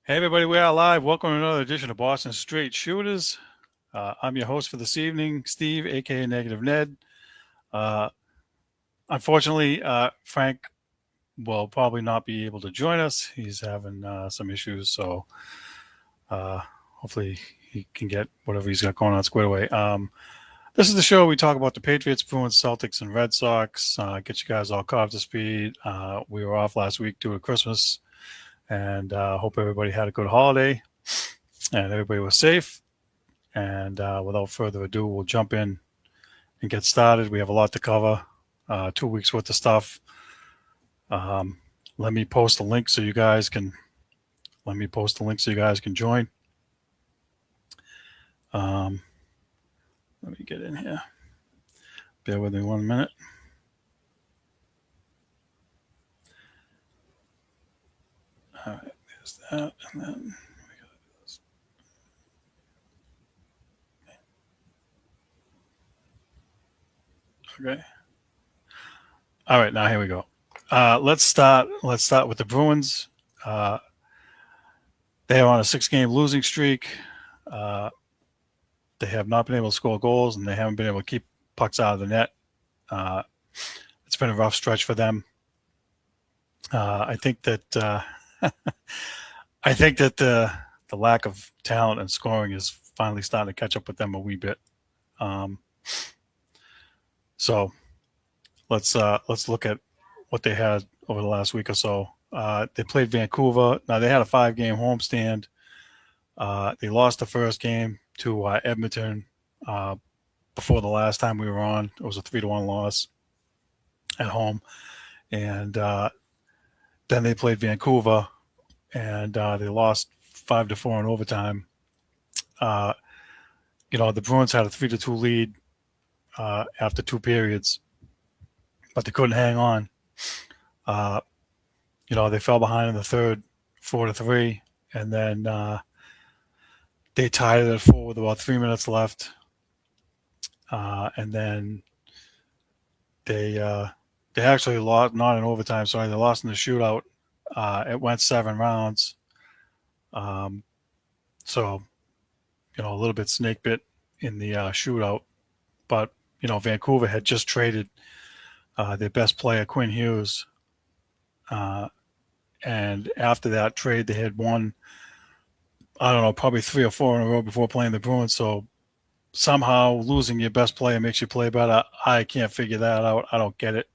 Hey everybody, we are live. Welcome to another edition of Boston Straight Shooters. I'm your host for this evening, Steve, aka Negative Ned. Uh, Unfortunately, Frank will probably not be able to join us. He's having some issues, so uh, hopefully he can get whatever he's got going on squared away. This is the show we talk about the Patriots, Bruins, Celtics, and Red Sox. Get you guys all caught up to speed. We were off last week due to Christmas, and hope everybody had a good holiday and everybody was safe. And without further ado, we'll jump in and get started. We have a lot to cover, 2 weeks worth of stuff. Let me post a link so you guys can join. Let me get in here. Bear with me 1 minute. All right, there's that, and then we gotta do this. Okay. All right, now here we go. Let's start with the Bruins. They are on a 6-game losing streak. They have not been able to score goals, and they haven't been able to keep pucks out of the net. It's been a rough stretch for them. I think that the lack of talent and scoring is finally starting to catch up with them a wee bit. So let's look at what they had over the last week or so. They played Vancouver. Now they had a 5-game homestand. They lost the first game to Edmonton before the last time we were on. It was a 3-1 loss at home, and then they played Vancouver, and they lost 5-4 in overtime. The Bruins had a 3-2 lead after 2 periods, but they couldn't hang on. They fell behind in the third, 4-3, and then they tied it at 4 with about 3 minutes left, and then they actually lost, not in overtime. Sorry, they lost in the shootout. It went 7 rounds, so a little bit snake bit in the shootout. But Vancouver had just traded their best player, Quinn Hughes, and after that trade, they had won, I don't know, probably 3 or 4 in a row before playing the Bruins. So somehow losing your best player makes you play better. I can't figure that out. I don't get it.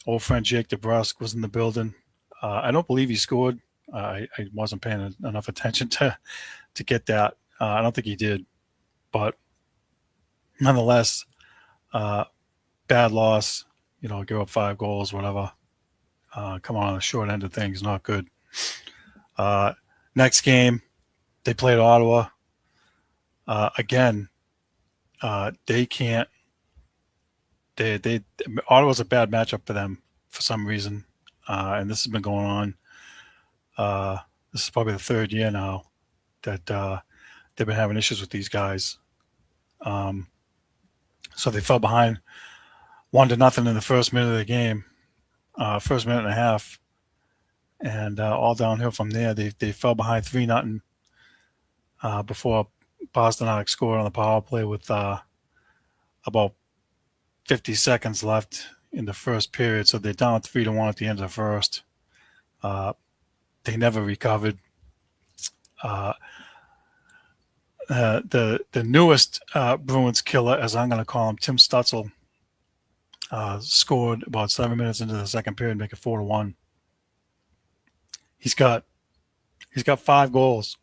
Old friend Jake DeBrusk was in the building. I don't believe he scored. I wasn't paying enough attention to get that. I don't think he did. But nonetheless, bad loss. Give up 5 goals, whatever. Come on the short end of things, not good. Next game, they played Ottawa. Again, they can't. Ottawa's a bad matchup for them for some reason, and this has been going on. This is probably the 3rd year now that they've been having issues with these guys. So they fell behind 1-0 in the first minute of the game, first minute and a half, and all downhill from there. They fell behind 3-0 before Boston scored on the power play with about 50 seconds left in the first period. So they're down 3-1 at the end of the first. They never recovered. The newest Bruins killer, as I'm going to call him, Tim Stutzel, scored about 7 minutes into the second period, make it 4-1. He's got 5 goals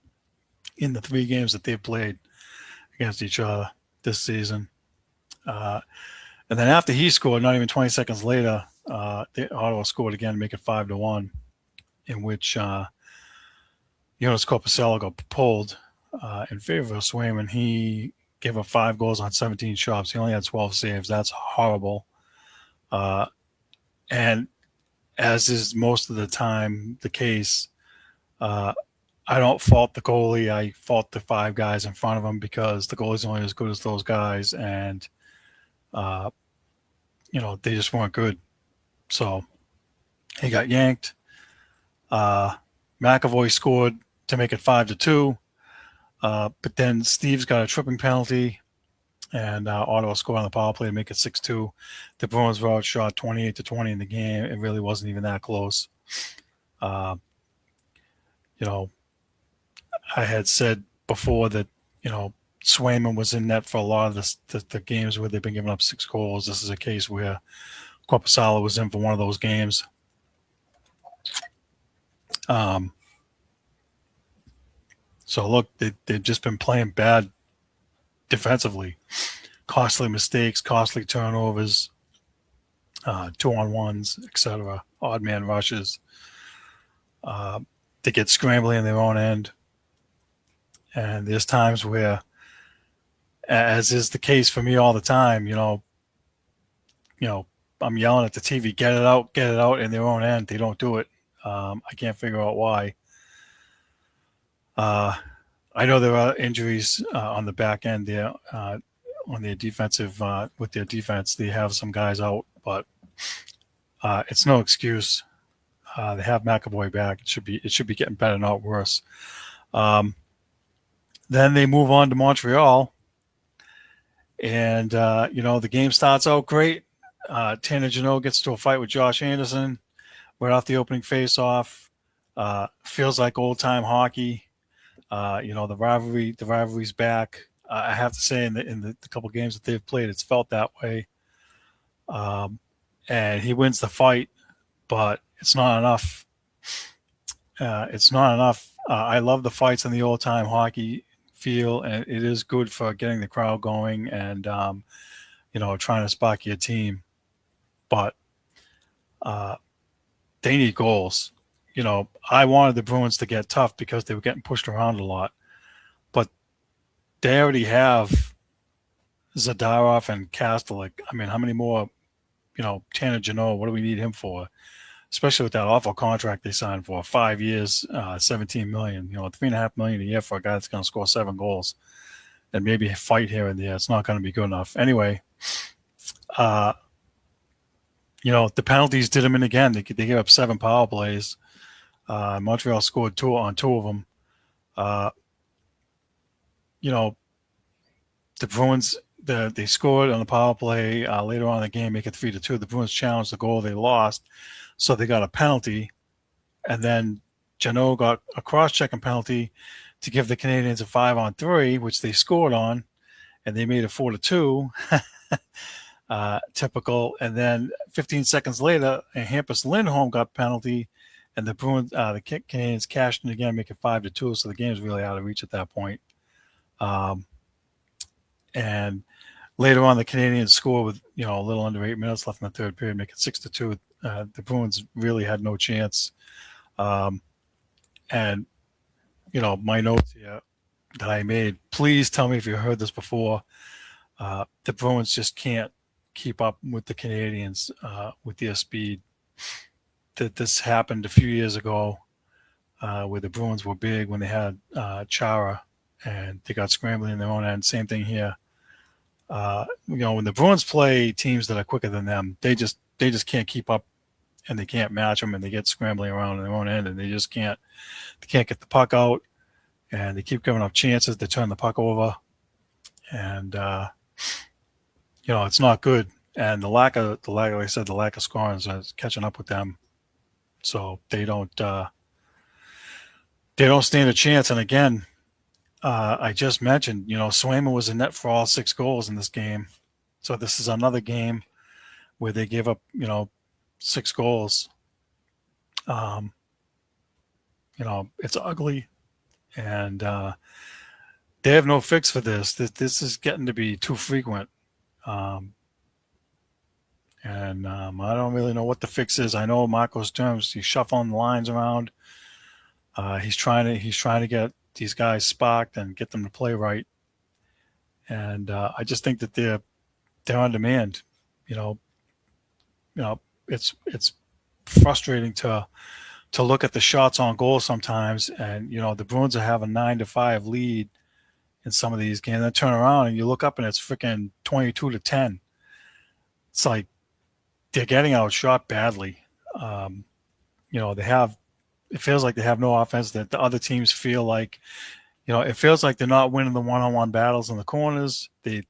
in the 3 games that they've played against each other this season. And then after he scored, not even 20 seconds later, Ottawa scored again to make it 5-1, in which Jonas Korpisalo got pulled in favor of Swayman. He gave up 5 goals on 17 shots. He only had 12 saves. That's horrible. And as is most of the time the case, I don't fault the goalie. I fault the 5 guys in front of him, because the goalie's only as good as those guys, and they just weren't good. So he got yanked. McAvoy scored to make it 5-2. But then Steve's got a tripping penalty, and Ottawa scored on the power play to make it 6-2. The Bruins were outshot 28-20 in the game. It really wasn't even that close. I had said before that, Swayman was in net for a lot of the games where they've been giving up 6 goals. This is a case where Korpisalo was in for one of those games. So look, they've just been playing bad defensively. Costly mistakes, costly turnovers, 2-on-1s, etc. Odd man rushes. They get scrambling in their own end. And there's times where, as is the case for me all the time, I'm yelling at the TV, get it out in their own end. They don't do it. I can't figure out why. I know there are injuries on the back end there on their defensive with their defense. They have some guys out, but it's no excuse. They have McAvoy back. It should be getting better, not worse. Then they move on to Montreal, and the game starts out great. Tanner Jeannot gets to a fight with Josh Anderson right off the opening face-off. Feels like old-time hockey. The rivalry's back. I have to say, in the couple games that they've played, it's felt that way. And he wins the fight, but it's not enough. I love the fights in the old-time hockey feel, and it is good for getting the crowd going and trying to spark your team. But they need goals. I wanted the Bruins to get tough because they were getting pushed around a lot. But they already have Zadorov and Kastelik. I mean, how many more, Tanner Jeannot, what do we need him for? Especially with that awful contract they signed for 5 years, $17 million, $3.5 million a year for a guy that's going to score 7 goals and maybe fight here and there. It's not going to be good enough. Anyway, the penalties did them in again. They gave up 7 power plays. Montreal scored 2 on 2 of them. The Bruins, they scored on the power play later on in the game, make it 3-2. The Bruins challenged the goal they lost, so they got a penalty. And then Jeannot got a cross-checking penalty to give the Canadians a 5-on-3, which they scored on, and they made it 4-2. Typical. And then 15 seconds later, Hampus Lindholm got a penalty, and the Bruins, the Canadians cashed in again, make it 5-2. So the game is really out of reach at that point. And later on, the Canadians score with a little under 8 minutes left in the third period, make it 6-2. The Bruins really had no chance. And my notes here that I made. Please tell me if you heard this before. The Bruins just can't keep up with the Canadians with their speed. That this happened a few years ago where the Bruins were big when they had Chara, and they got scrambling in their own end. Same thing here. When the Bruins play teams that are quicker than them, they just can't keep up, and they can't match them, and they get scrambling around in their own end, and they can't get the puck out, and they keep giving up chances to turn the puck over, and it's not good. And the lack of scoring is catching up with them, so they don't stand a chance. And again, I just mentioned, Swayman was in net for all 6 goals in this game. So this is another game where they gave up, 6 goals. It's ugly, and they have no fix for this. This is getting to be too frequent. And I don't really know what the fix is. I know Marco's terms, he's shuffling the lines around. He's trying to get these guys sparked and get them to play right. And I just think that they're on demand. It's frustrating to look at the shots on goal sometimes, and the Bruins are having a 9-5 lead in some of these games. Then turn around and you look up and it's freaking 22-10. It's like they're getting outshot badly. They have it feels like they have no offense. That the other teams feel like, it feels like they're not winning the one-on-one battles in the corners. They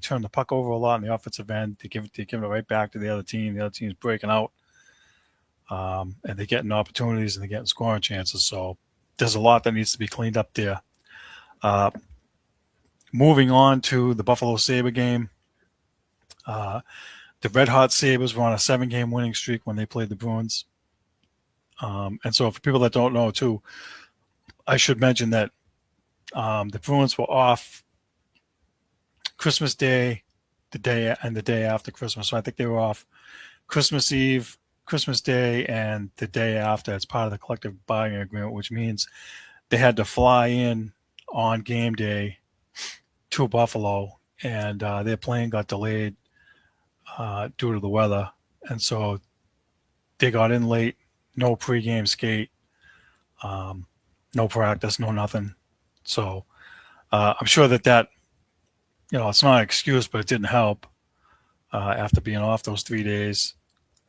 turn the puck over a lot in the offensive end. They give it right back to the other team. The other team's breaking out, and they're getting opportunities and they're getting scoring chances. So there's a lot that needs to be cleaned up there. Moving on to the Buffalo Sabre game. The Red Hot Sabres were on a 7-game winning streak when they played the Bruins. And so for people that don't know, too, I should mention that the Bruins were off Christmas Day, the day after Christmas. So I think they were off Christmas Eve, Christmas Day, and the day after as part of the collective bargaining agreement, which means they had to fly in on game day to Buffalo, and their plane got delayed due to the weather. And so they got in late, no pregame skate, no practice, no nothing. So I'm sure that it's not an excuse, but it didn't help after being off those 3 days.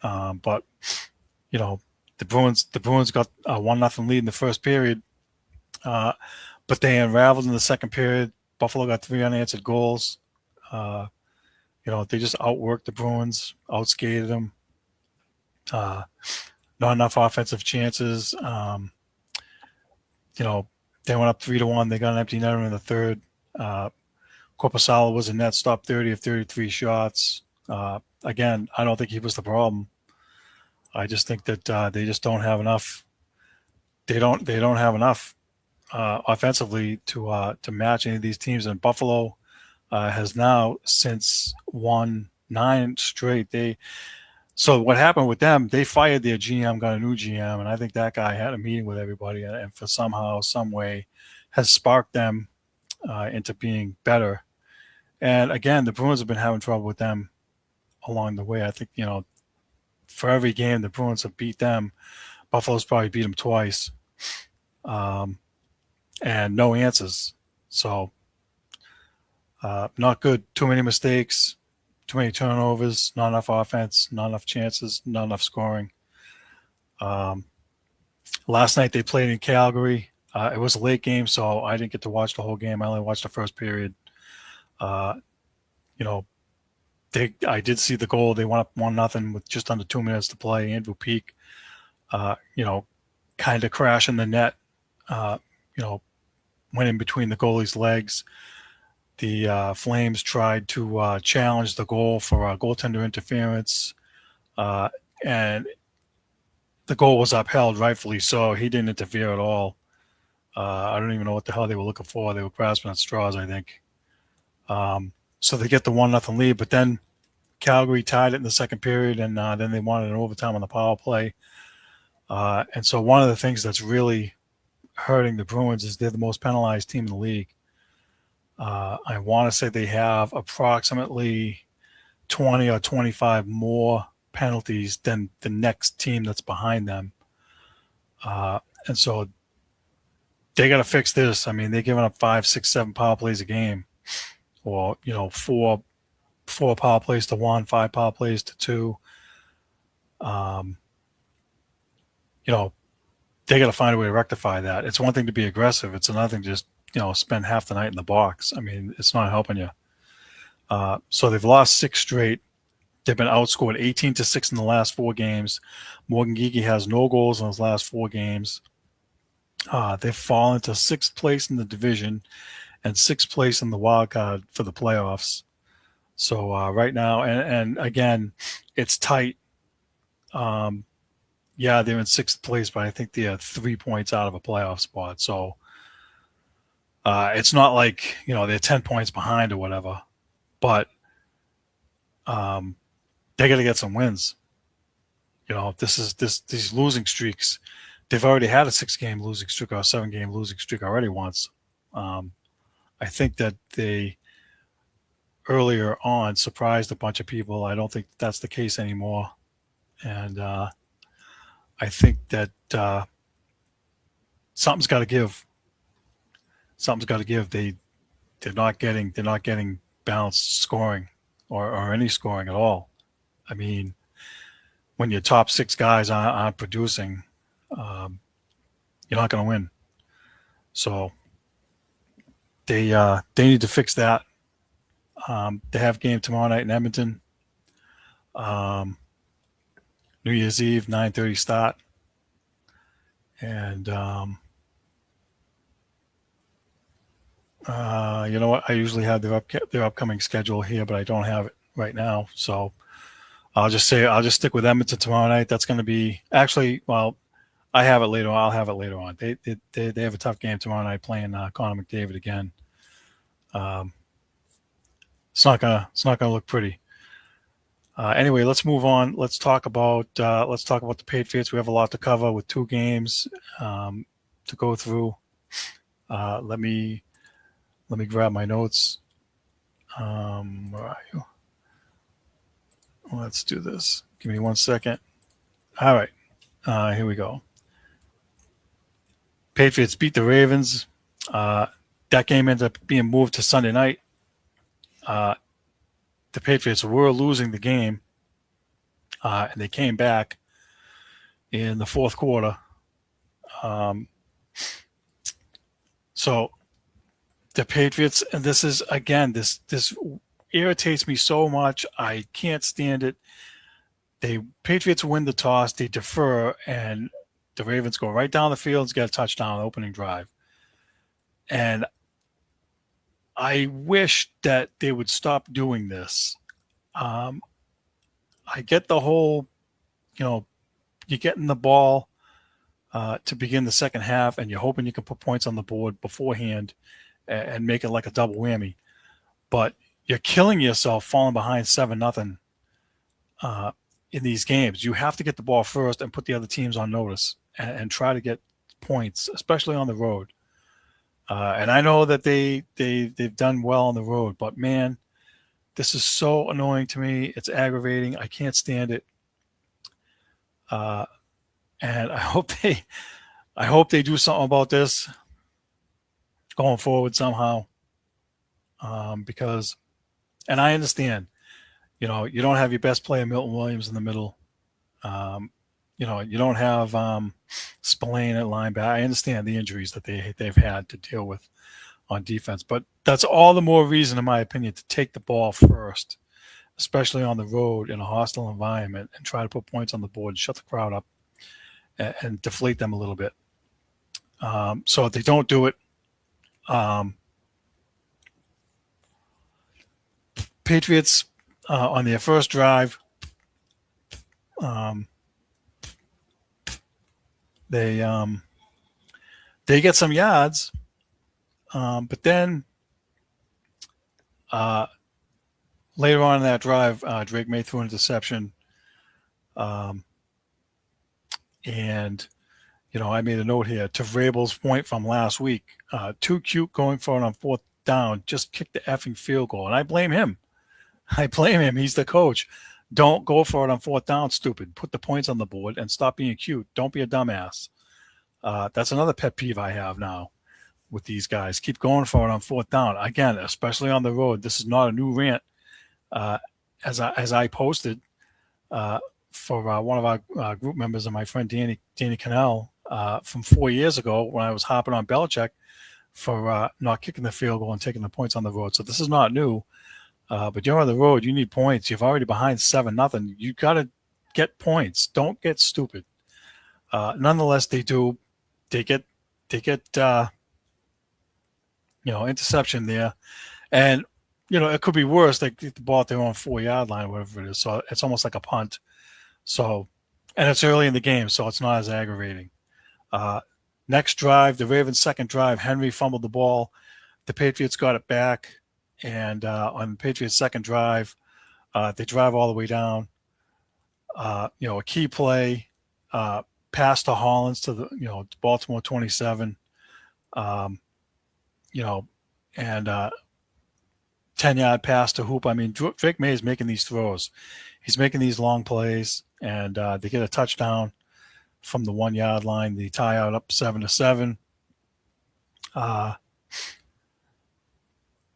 But the Bruins got a 1-0 lead in the first period, but they unraveled in the second period. Buffalo got 3 unanswered goals. They just outworked the Bruins, outskated them. Not enough offensive chances. They went up 3-1. They got an empty netter in the third. Korpisalo was in net, stopped 30 of 33 shots. Again, I don't think he was the problem. I just think that they just don't have enough. They don't have enough offensively to match any of these teams. And Buffalo has now since won 9 straight. So what happened with them? They fired their GM, got a new GM, and I think that guy had a meeting with everybody, and for somehow, some way, has sparked them into being better. And again, the Bruins have been having trouble with them along the way. I think for every game the Bruins have beat them, Buffalo's probably beat them twice, and no answers. So not good. Too many mistakes. Too many turnovers, not enough offense, not enough chances, not enough scoring. Last night they played in Calgary. It was a late game, so I didn't get to watch the whole game. I only watched the first period. I did see the goal. They went up 1-0 with just under 2 minutes to play. Andrew Peak, kind of crashing the net, went in between the goalie's legs. The Flames tried to challenge the goal for goaltender interference, and the goal was upheld, rightfully so. He didn't interfere at all. I don't even know what the hell they were looking for. They were grasping at straws, I think. So they get the 1-0 lead, but then Calgary tied it in the second period, and then they wanted an overtime on the power play. And so one of the things that's really hurting the Bruins is they're the most penalized team in the league. I want to say they have approximately 20 or 25 more penalties than the next team that's behind them. And so they got to fix this. I mean, they're giving up 5, 6, 7 power plays a game, or, 4 power plays to 1, 5 power plays to 2. They got to find a way to rectify that. It's one thing to be aggressive. It's another thing to just, spend half the night in the box. I mean, it's not helping you. So they've lost 6 straight. They've been outscored 18-6 in the last 4 games. Morgan Geekie has no goals in his last 4 games. They've fallen to 6th place in the division and 6th place in the wild card for the playoffs. So right now, and again, it's tight. They're in 6th place, but I think they are 3 points out of a playoff spot. So it's not like, they're 10 points behind or whatever, but they got to get some wins. These losing streaks. They've already had a 6-game losing streak or a 7-game losing streak already once. I think that they earlier on surprised a bunch of people. I don't think that's the case anymore. And I think that something's got to give. Something's got to give. They're not getting balanced scoring or any scoring at all. I mean, when your top 6 guys aren't producing, you're not going to win. So they need to fix that. They have a game tomorrow night in Edmonton. New Year's Eve, 9:30 start, and you know what? I usually have their upcoming schedule here, but I don't have it right now. So I'll just stick with Edmonton tomorrow night. That's going to be actually, well, I have it later on. I'll have it later on. They have a tough game tomorrow night playing Connor McDavid again. It's not gonna look pretty. Anyway, let's move on. Let's talk about the Patriots. We have a lot to cover with 2 games to go through. Let me grab my notes. Where are you? Let's do this. Give me 1 second. All right, here we go. Patriots beat the Ravens. That game ended up being moved to Sunday night. The Patriots were losing the game, and they came back in the fourth quarter. So the Patriots, and this is again, this irritates me so much. I can't stand it. The Patriots win the toss, they defer, and the Ravens go right down the field and get a touchdown on the opening drive. And I wish that they would stop doing this. I get the whole, you're getting the ball to begin the second half, and you're hoping you can put points on the board beforehand and make it like a double whammy. But you're killing yourself falling behind 7-0 in these games. You have to get the ball first and put the other teams on notice and try to get points, especially on the road. And I know that they've done well on the road, but man, this is so annoying to me. It's aggravating. I can't stand it. And I hope they do something about this going forward somehow. Because, and I understand, you don't have your best player Milton Williams in the middle. You don't have Spillane at linebacker. I understand the injuries that they've had to deal with on defense, but that's all the more reason, in my opinion, to take the ball first, especially on the road in a hostile environment, and try to put points on the board and shut the crowd up and deflate them a little bit. So if they don't do it, Patriots on their first drive, they get some yards, but then later on in that drive, Drake May threw an interception, and I made a note here to Vrabel's point from last week. Too cute going for it on 4th down. Just kick the effing field goal, and I blame him. He's the coach. Don't go for it on 4th down, stupid. Put the points on the board and stop being cute. Don't be a dumbass. That's another pet peeve I have now with these guys. Keep going for it on 4th down. Again, especially on the road. This is not a new rant. As I posted for one of our group members and my friend Danny Cannell from 4 years ago when I was hopping on Belichick for not kicking the field goal and taking the points on the road. So this is not new. But you're on the road. You need points. You're already behind 7-0. You got to get points. Don't get stupid. Nonetheless, they do. They get interception there, and it could be worse. They get the ball at their own 4-yard line, whatever it is. So it's almost like a punt. So, and it's early in the game, so it's not as aggravating. Next drive, the Ravens' second drive, Henry fumbled the ball. The Patriots got it back. And on the Patriots' second drive, they drive all the way down. A key play, pass to Hollins to the Baltimore 27. And 10-yard pass to Hoop. I mean, Drake May is making these throws. He's making these long plays, and they get a touchdown from the 1-yard line. They tie out up 7-7.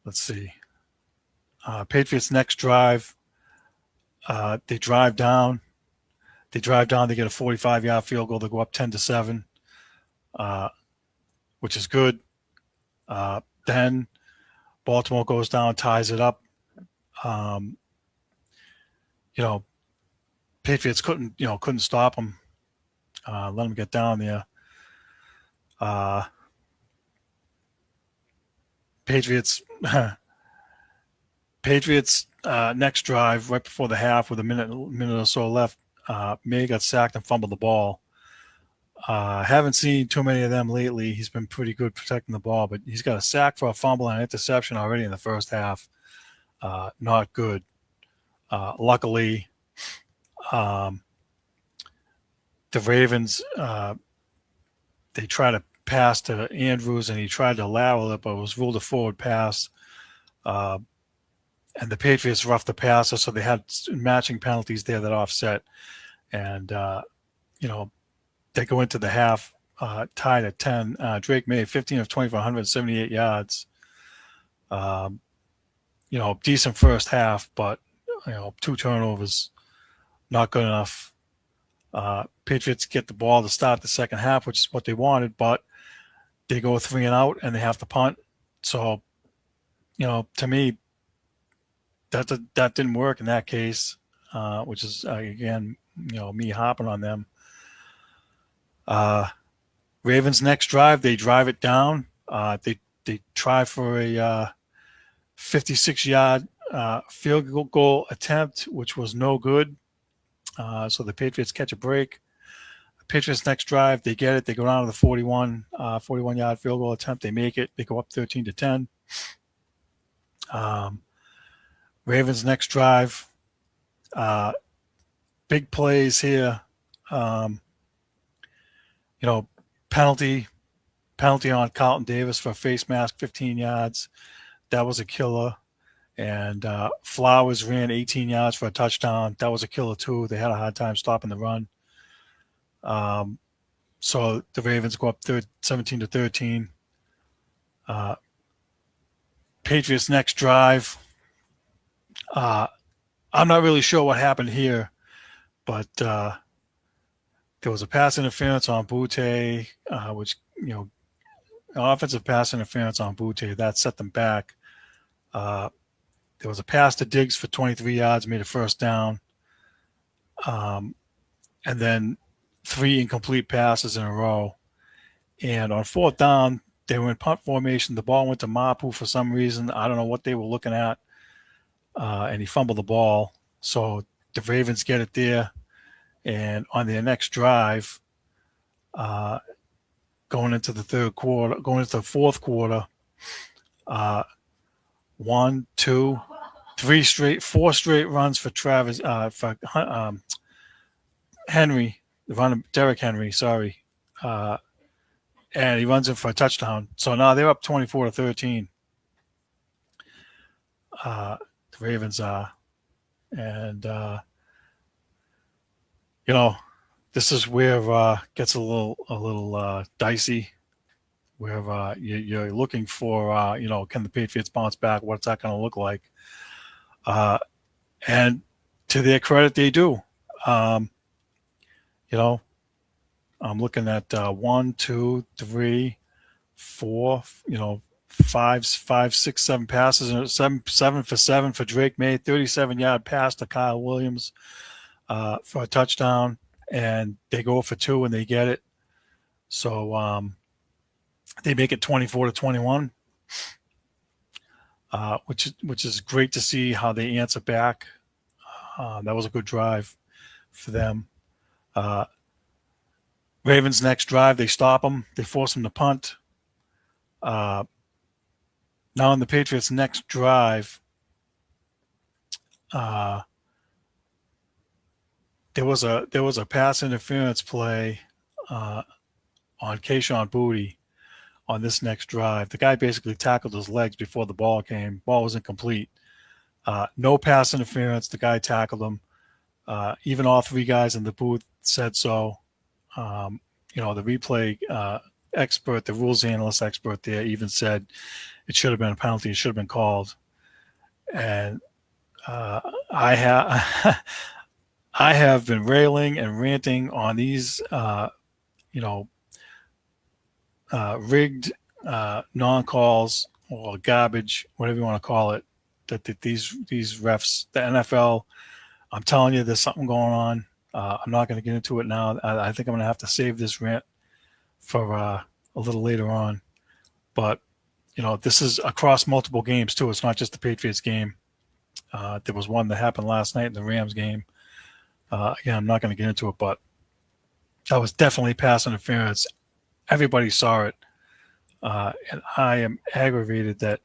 Let's see. Patriots' next drive, they drive down. They get a 45-yard field goal. They go up 10-7. which is good. Then Baltimore goes down, ties it up. You know, Patriots couldn't stop them. Let them get down there. Patriots next drive right before the half with a minute or so left. May got sacked and fumbled the ball. Haven't seen too many of them lately. He's been pretty good protecting the ball, but he's got a sack for a fumble and an interception already in the first half. Not good. Luckily, the Ravens, they tried to pass to Andrews, and he tried to lateral it, but it was ruled a forward pass. And the Patriots roughed the passer, so they had matching penalties there that offset. And, they go into the half tied at 10. Drake May, 15 of 20 for 178 yards. Decent first half, but, 2 turnovers, not good enough. Patriots get the ball to start the second half, which is what they wanted, but they go 3 and out and they have to punt. So, to me, that didn't work in that case, which is, again, me hopping on them. Ravens next drive, they drive it down. They try for a 56-yard field goal attempt, which was no good. So the Patriots catch a break. The Patriots next drive, they get it. They go down to the 41-yard field goal attempt. They make it. They go up 13-10. Ravens next drive, big plays here. Penalty on Carlton Davis for a face mask, 15 yards. That was a killer. And Flowers ran 18 yards for a touchdown. That was a killer too. They had a hard time stopping the run. So the Ravens go up 17-13. Patriots next drive. I'm not really sure what happened here, but there was a pass interference on Butte, which, offensive pass interference on Butte, that set them back. There was a pass to Diggs for 23 yards, made a first down. And then 3 incomplete passes in a row. And on 4th down, they were in punt formation. The ball went to Mapu for some reason. I don't know what they were looking at. And he fumbled the ball. So the Ravens get it there. And on their next drive, going into the fourth quarter, 1, 2, 3 straight, 4 straight runs for Travis, for Henry, Derrick Henry, sorry. And he runs in for a touchdown. So now they're up 24-13. The Ravens are. And, this is where gets a little dicey, where you're looking for, can the Patriots bounce back? What's that going to look like? And to their credit, they do. I'm looking at 1, 2, 3, 4, 5, 6, 7 passes, 7 for 7 for Drake May, 37-yard pass to Kyle Williams for a touchdown, and they go for 2 and they get it. So they make it 24-21, which is great to see how they answer back. That was a good drive for them. Ravens next drive, they stop them. They force them to punt. Now in the Patriots next drive, there was a pass interference play on Kayshon Boutte on this next drive. The guy basically tackled his legs before the ball came. Ball was incomplete. No pass interference. The guy tackled him. Even all 3 guys in the booth said so. The replay expert, the rules analyst expert there, even said it should have been a penalty. It should have been called. And I have been railing and ranting on these, rigged non-calls or garbage, whatever you want to call it, that these refs, the NFL, I'm telling you, there's something going on. I'm not going to get into it now. I think I'm going to have to save this rant for a little later on. But, this is across multiple games, too. It's not just the Patriots game. There was one that happened last night in the Rams game. Again, I'm not going to get into it, but that was definitely pass interference. Everybody saw it. And I am aggravated that,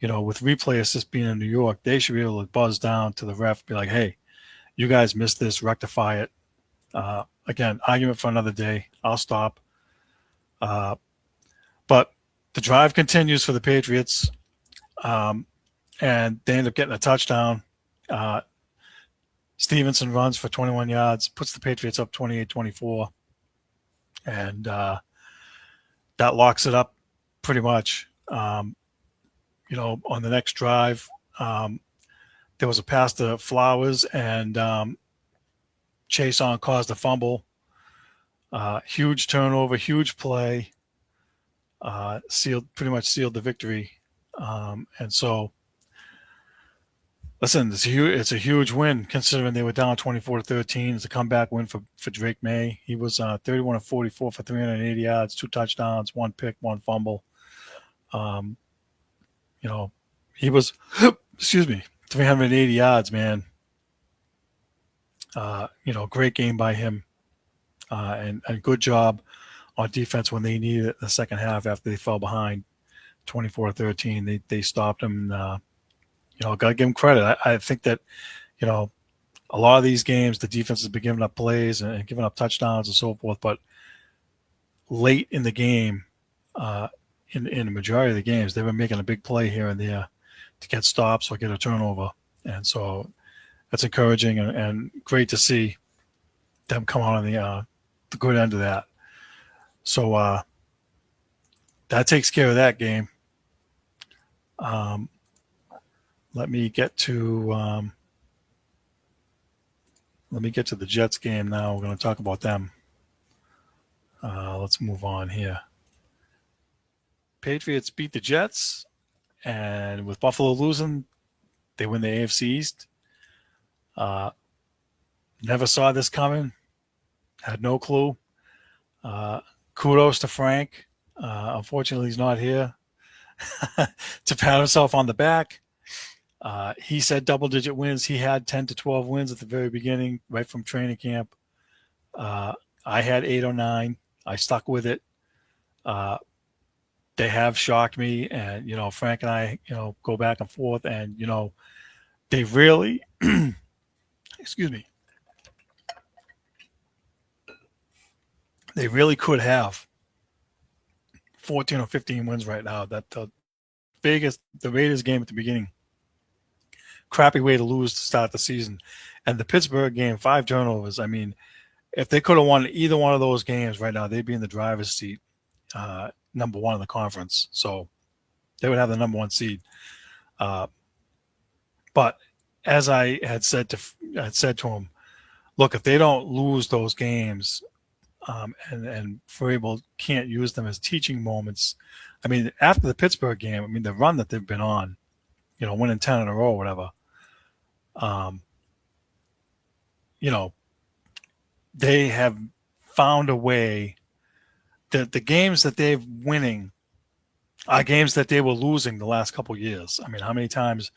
with replay assist being in New York, they should be able to buzz down to the ref and be like, hey, you guys missed this, rectify it. Again, argument for another day. I'll stop. But the drive continues for the Patriots, and they end up getting a touchdown. Stevenson runs for 21 yards, puts the Patriots up 28-24, and that locks it up pretty much. On the next drive, there was a pass to Flowers, and Chase on caused a fumble. Huge turnover, huge play. Pretty much sealed the victory. And so, listen, it's a huge win considering they were down 24-13. It's a comeback win for Drake May. He was 31 of 44 for 380 yards, 2 touchdowns, 1 pick, 1 fumble. He was, 380 yards, man. Great game by him, and good job on defense when they needed it in the second half after they fell behind 24-13. They stopped him. Got to give him credit. I think that, a lot of these games, the defense has been giving up plays and giving up touchdowns and so forth, but late in the game, in the majority of the games, they've been making a big play here and there to get stops or get a turnover. And so that's encouraging and great to see them come out on the good end of that. So that takes care of that game. Let me get to the Jets game now. We're going to talk about them. Let's move on here. Patriots beat the Jets, and with Buffalo losing, they win the AFC East. Never saw this coming. Had no clue. Kudos to Frank. Unfortunately, he's not here to pat himself on the back. He said double-digit wins. He had 10 to 12 wins at the very beginning, right from training camp. I had 8 or 9. I stuck with it. They have shocked me, and Frank and I, go back and forth, and they really, excuse me, they really could have 14 or 15 wins right now. That the Raiders game at the beginning, crappy way to lose to start the season, and the Pittsburgh game, 5 turnovers. I mean, if they could have won either one of those games right now, they'd be in the driver's seat, number 1 in the conference. So they would have the number 1 seed. But as I had said to him, look, if they don't lose those games, and Vrabel can't use them as teaching moments. I mean, after the Pittsburgh game, the run that they've been on, winning 10 in a row or whatever, they have found a way that the games that they're winning are games that they were losing the last couple of years. I mean, how many times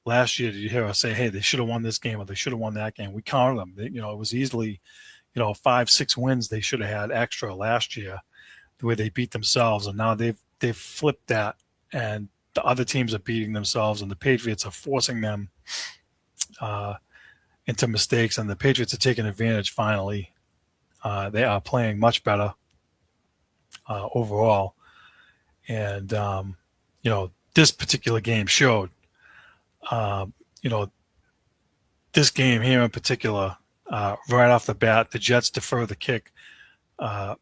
last year did you hear us say, hey, they should have won this game or they should have won that game? We counted them. It was easily, 5-6 wins they should have had extra last year, the way they beat themselves. And now they've flipped that, and the other teams are beating themselves, and the Patriots are forcing them into mistakes, and the Patriots are taking advantage finally. They are playing much better overall. And, this particular game showed, this game here in particular, right off the bat, the Jets defer the kick. I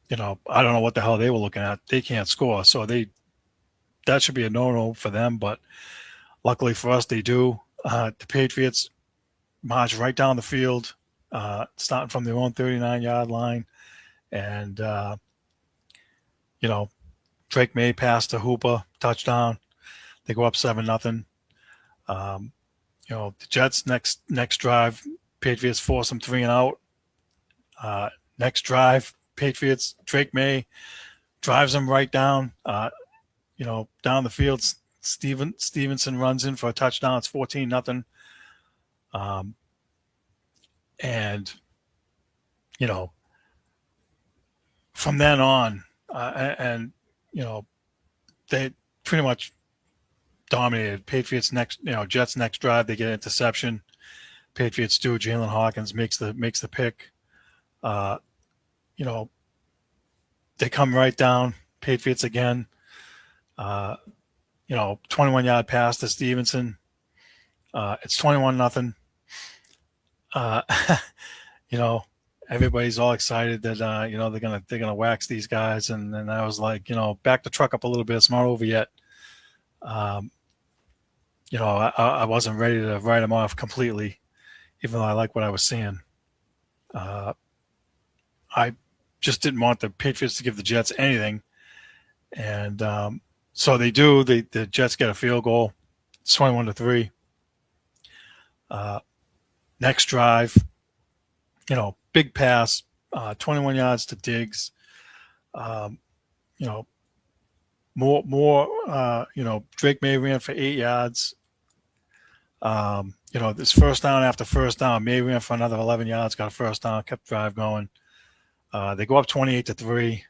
don't know what the hell they were looking at. They can't score. So that should be a no-no for them. But luckily for us, they do. The Patriots march right down the field, starting from their own 39-yard line. And, You know, Drake May passed to Hooper, touchdown. They go up 7-0. The Jets next drive, Patriots force them 3-and-out. Next drive, Patriots, Drake May drives them right down. Down the field. Stevenson runs in for a touchdown. It's 14-0. And from then on, they pretty much dominated. Patriots Jets next drive, they get an interception. Patriots do. Jalen Hawkins makes the pick. They come right down. Patriots again. 21-yard pass to Stevenson. It's 21-0. Everybody's all excited that they're gonna wax these guys, and I was like, back the truck up a little bit. It's not over yet. I wasn't ready to write them off completely, even though I like what I was seeing. I just didn't want the Patriots to give the Jets anything, and so they do. The Jets get a field goal. It's 21-3. Next drive, big pass, 21 yards to Diggs. Drake May ran for 8 yards. This first down after first down, May ran for another 11 yards, got a first down, kept drive going. They go up 28-3.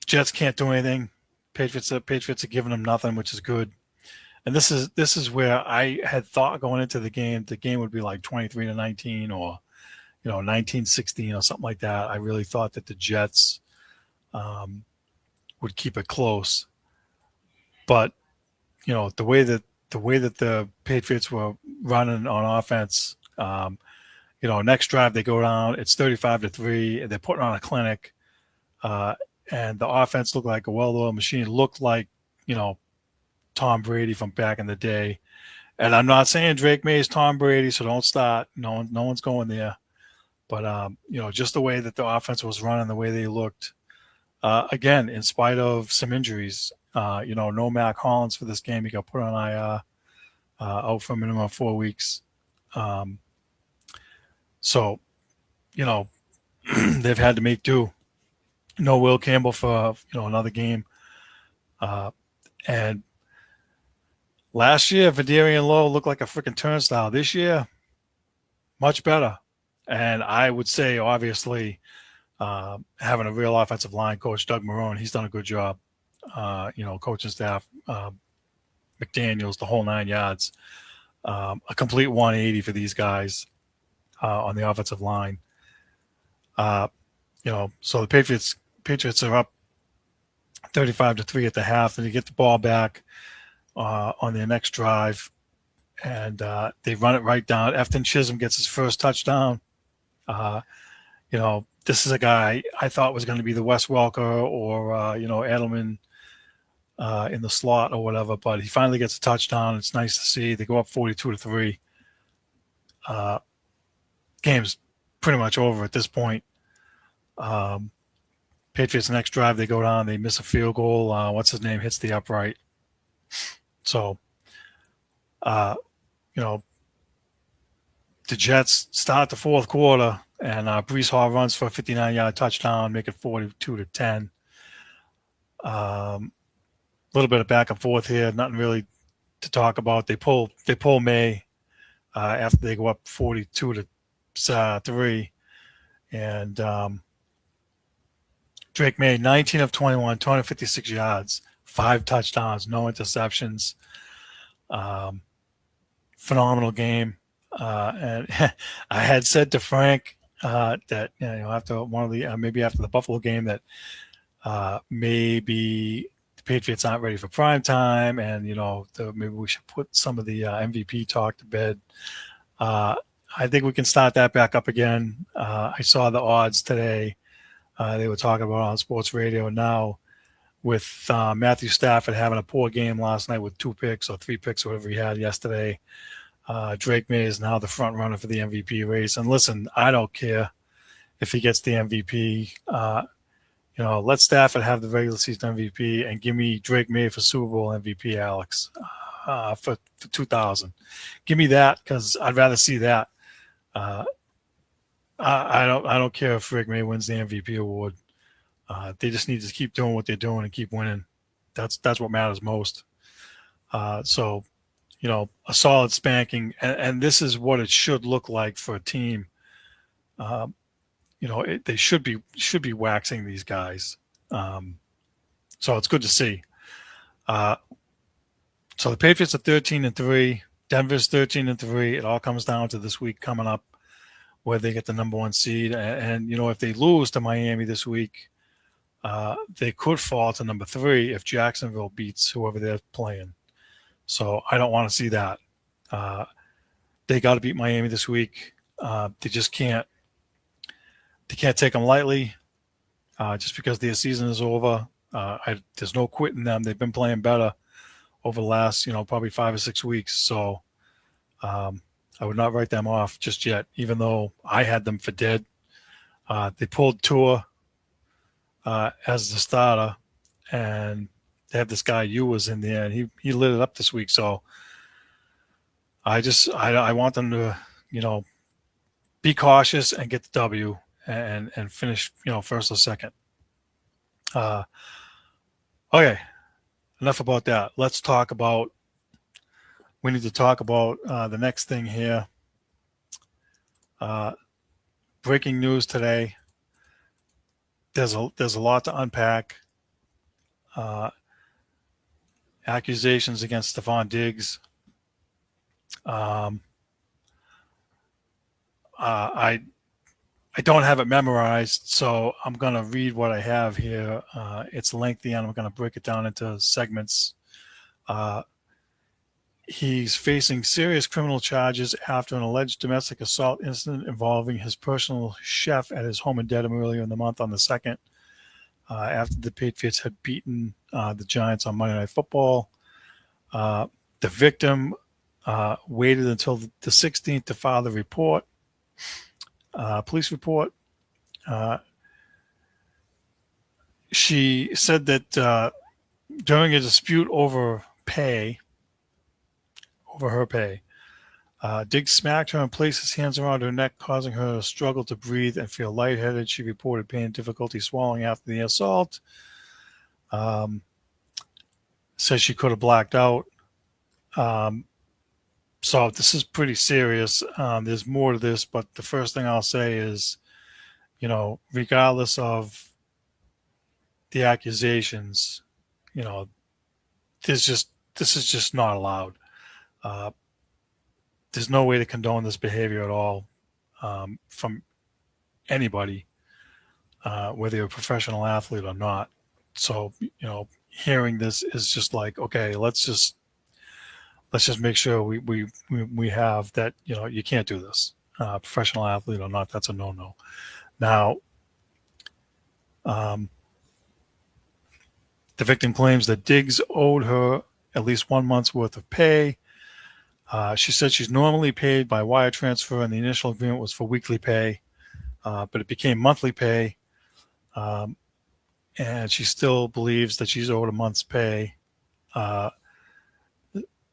Jets can't do anything. Patriots are giving them nothing, which is good. And this is where I had thought going into the game would be like 23-19 or 19-16 or something like that. I really thought that the Jets would keep it close. But the way that the Patriots were running on offense, next drive they go down, it's 35-3, and they're putting on a clinic, and the offense looked like a well-oiled machine. It looked like Tom Brady from back in the day. And I'm not saying Drake May is Tom Brady, so don't start. No one's going there. But just the way that the offense was running, the way they looked, again, in spite of some injuries. No Mac Hollins for this game. He got put on IR, out for a minimum of 4 weeks. So they've had to make do. No Will Campbell for another game. And last year, Vidarian Lowe looked like a freaking turnstile. This year, much better. And I would say, obviously, having a real offensive line coach, Doug Marrone, he's done a good job. Coaching staff, McDaniels, the whole 9 yards. A complete 180 for these guys on the offensive line. So the Patriots are up 35-3 at the half, and they get the ball back on their next drive, and they run it right down. Efton Chisholm gets his first touchdown. This is a guy I thought was going to be the Wes Welker or Edelman in the slot or whatever, but he finally gets a touchdown. It's nice to see. They go up 42-3. Game's pretty much over at this point. Patriots next drive, they go down, they miss a field goal. What's his name hits the upright. So, the Jets start the fourth quarter, and Breece Hall runs for a 59-yard touchdown, make it 42-10. A little bit of back and forth here, nothing really to talk about. They pull May after they go up 42-3, and Drake May, 19 of 21, 256 yards, 5 touchdowns, no interceptions. Phenomenal game. And I had said to Frank that after one of the maybe after the Buffalo game that maybe the Patriots aren't ready for prime time, and maybe we should put some of the MVP talk to bed. I think we can start that back up again. I saw the odds today. They were talking about on sports radio now with Matthew Stafford having a poor game last night with 2 picks or 3 picks, whatever he had yesterday. Drake May is now the front runner for the MVP race. And listen, I don't care if he gets the MVP. Let Stafford have the regular season MVP and give me Drake May for Super Bowl MVP, Alex, for 2000. Give me that because I'd rather see that. I don't care if Drake May wins the MVP award. They just need to keep doing what they're doing and keep winning. That's what matters most. So, a solid spanking, and this is what it should look like for a team. They should be waxing these guys. So it's good to see. So the Patriots are 13-3. Denver's 13-3. It all comes down to this week coming up, where they get the number 1 seed. And if they lose to Miami this week, they could fall to number 3 if Jacksonville beats whoever they're playing. So I don't want to see that. They got to beat Miami this week. They just can't. They can't take them lightly, just because their season is over. There's no quitting them. They've been playing better over the last, probably 5 or 6 weeks. So I would not write them off just yet, even though I had them for dead. They pulled Tua as the starter, and they have this guy Ewers in there, and he lit it up this week. So I want them to, be cautious and get the W and finish, first or second. Okay, enough about that. We need to talk about the next thing here. Breaking news today. There's a lot to unpack. Accusations against Stephon Diggs. I don't have it memorized, so I'm going to read what I have here. It's lengthy, and I'm going to break it down into segments. He's facing serious criminal charges after an alleged domestic assault incident involving his personal chef at his home in Dedham earlier in the month on the 2nd, after the Patriots had beaten the Giants on Monday Night Football. The victim waited until the 16th to file the report. Police report. She said that during a dispute over her pay, Diggs smacked her and placed his hands around her neck, causing her to struggle to breathe and feel lightheaded. She reported pain and difficulty swallowing after the assault. Says she could have blacked out. So this is pretty serious. There's more to this, but the first thing I'll say is, regardless of the accusations, this is just not allowed. There's no way to condone this behavior at all from anybody, whether you're a professional athlete or not. So, hearing this is just like, okay, let's just make sure we have that, you can't do this, professional athlete or not. That's a no-no. Now, the victim claims that Diggs owed her at least 1 month's worth of pay. She said she's normally paid by wire transfer, and the initial agreement was for weekly pay, but it became monthly pay. And she still believes that she's owed a month's pay.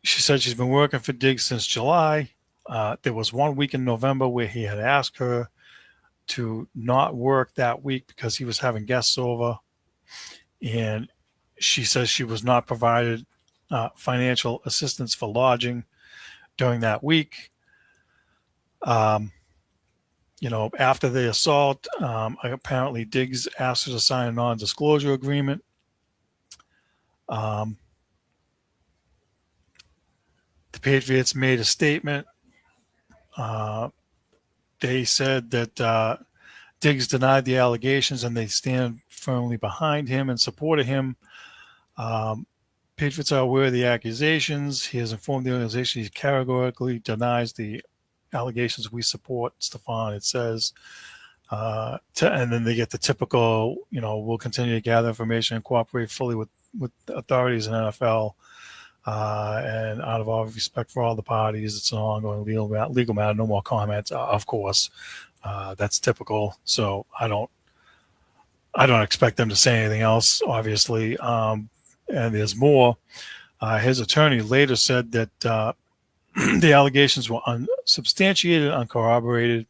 She said she's been working for Diggs since July. There was 1 week in November where he had asked her to not work that week because he was having guests over. And she says she was not provided financial assistance for lodging during that week. After the assault, apparently Diggs asked her to sign a non-disclosure agreement. The Patriots made a statement. They said that Diggs denied the allegations and they stand firmly behind him and supported him. Patriots are aware of the accusations. He has informed the organization he categorically denies the allegations. We support Stephon, it says. And then they get the typical, we'll continue to gather information and cooperate fully with the authorities in NFL. And out of all respect for all the parties, it's an ongoing legal matter. No more comments, of course. That's typical. So I don't expect them to say anything else, obviously. And there's more. His attorney later said that the allegations were unsubstantiated, uncorroborated.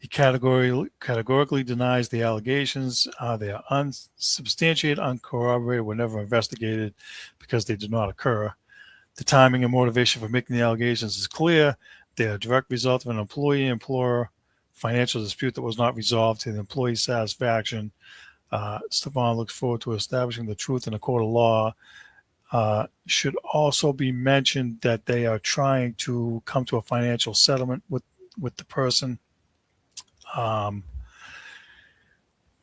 He categorically denies the allegations. They are unsubstantiated, uncorroborated, were never investigated because they did not occur. The timing and motivation for making the allegations is clear. They are a direct result of an employee-employer financial dispute that was not resolved to the employee's satisfaction. Stefan looks forward to establishing the truth in a court of law. Should also be mentioned that they are trying to come to a financial settlement with the person. And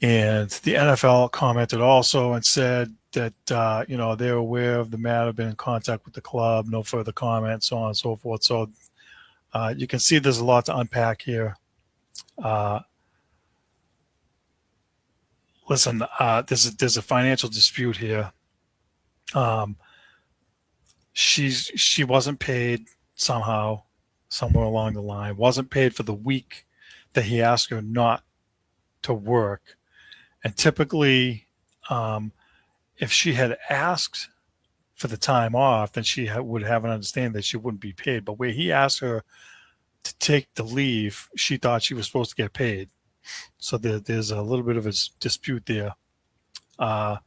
the NFL commented also and said that, they're aware of the matter, been in contact with the club, no further comments, so on and so forth. So you can see there's a lot to unpack here. Listen, there's a financial dispute here. She wasn't paid somehow, somewhere along the line, wasn't paid for the week that he asked her not to work. And typically, if she had asked for the time off, then she would have an understanding that she wouldn't be paid. But where he asked her to take the leave, she thought she was supposed to get paid. So there's a little bit of a dispute there. And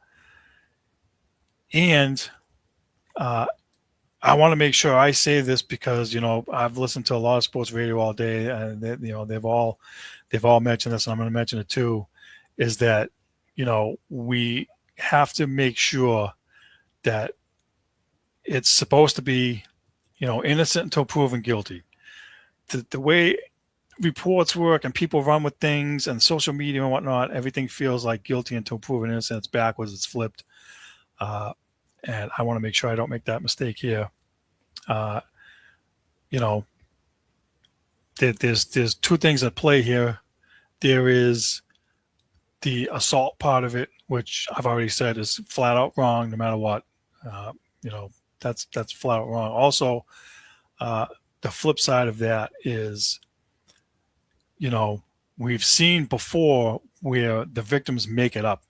I want to make sure I say this because, I've listened to a lot of sports radio all day, and they've all mentioned this, and I'm going to mention it too, is that, we have to make sure that it's supposed to be, innocent until proven guilty. The way reports work and people run with things and social media and whatnot, everything feels like guilty until proven innocent. It's backwards, it's flipped. And I want to make sure I don't make that mistake here. There's two things at play here. There is the assault part of it, which I've already said is flat out wrong, no matter what. That's flat out wrong. Also, the flip side of that is, we've seen before where the victims make it up,